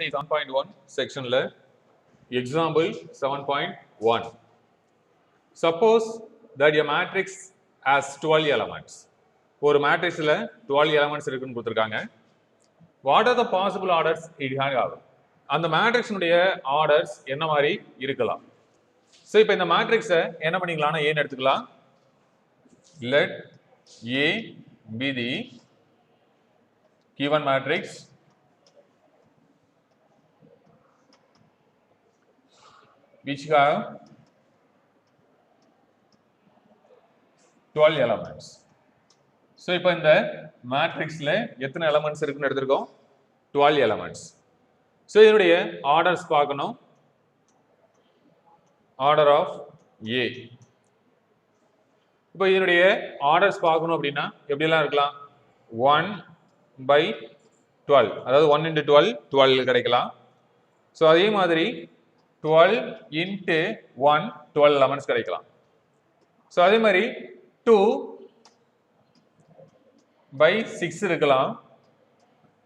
7.1 section example 7.1. Suppose that a matrix has 12 elements. ஒரு matrixல 12 elements இருக்குன்னு கொடுத்திருக்காங்க. What are the possible orders it can have? அந்த matrixனுடைய orders என்ன மாதிரி இருக்கலாம்? So இப்போ இந்த matrixை என்ன பண்ணிக்கலாம்னா ஏன்னு எடுத்துக்கலாம். Let A be the given matrix which have 12 elements. So இப்போ இந்த matrixல எத்தனை elements இருக்குன்னு எடுத்துருக்கோம் 12 elements. So இதனுடைய orders பார்க்கணும். Order of A. இப்போ இதனுடைய orders பார்க்கணும் அப்படின்னா எப்படிலாம் இருக்கலாம் 1/12 அதாவது 1 into 12 12 கிடைக்கலாம். ஸோ அதே மாதிரி 12 into 1 12 elements கிடைக்கலாம். ஸோ அதே மாதிரி 2/6 இருக்கலாம்.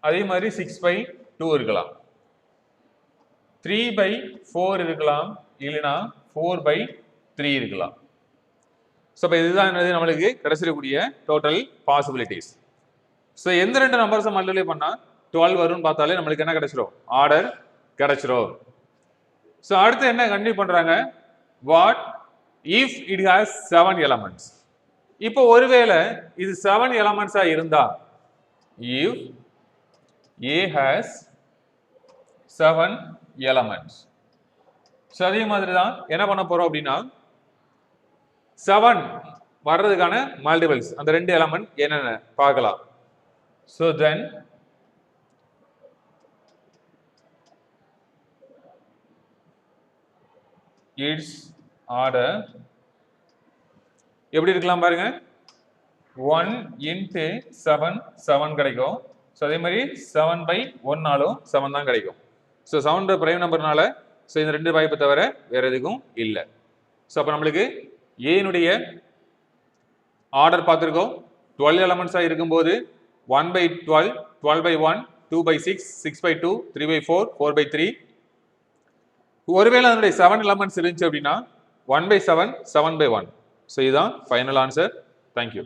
அதே மாதிரி 6/2 இருக்கலாம். 3/4 இருக்கலாம். இல்லைன்னா 4/3 இருக்கலாம். ஸோ இப்போ இதுதான் என்னது நம்மளுக்கு கிடைச்சிடக்கூடிய டோட்டல் பாசிபிலிட்டிஸ். ஸோ எந்த ரெண்டு நம்பர்ஸை மல்டிப்ளை பண்ணால் 12 வரும்னு பார்த்தாலே நம்மளுக்கு என்ன கிடைச்சிடும் ஆர்டர் கிடைச்சிடும். ஸோ அடுத்து என்ன கண்டினியூ பண்ணுறாங்க what if it has 7 elements. இப்போ ஒருவேளை இது 7 elements-ஆ இருந்தா if A has 7 elements. So அதே மாதிரி தான் என்ன பண்ண போறோம் அப்படின்னா 7 வர்றதுக்கான மல்டிபிள்ஸ் அந்த ரெண்டு எலமெண்ட் என்னென்ன பார்க்கலாம். ஸோ தென் இட்ஸ் ஆர்டர் எப்படி இருக்கலாம் பாருங்க 1 into 7 7 கிடைக்கும். ஸோ அதே மாதிரி 7/1 7 தான் கிடைக்கும். ஸோ 7 பிரைம் நம்பர்னால ஸோ இந்த ரெண்டு வாய்ப்பை தவிர வேற எதுக்கும் இல்லை. ஸோ அப்போ நம்மளுக்கு ஏனுடைய ஆர்டர் பார்த்துருக்கோம் 12 elements-ஆக இருக்கும்போது 1/12 12/1 2/6 6/2 3/4 4/3. ஒருவேளை அதனுடைய 7 elements இருந்துச்சு அப்படின்னா 1/7 7/1. ஸோ இதுதான் ஃபைனல் ஆன்சர். தேங்க்யூ.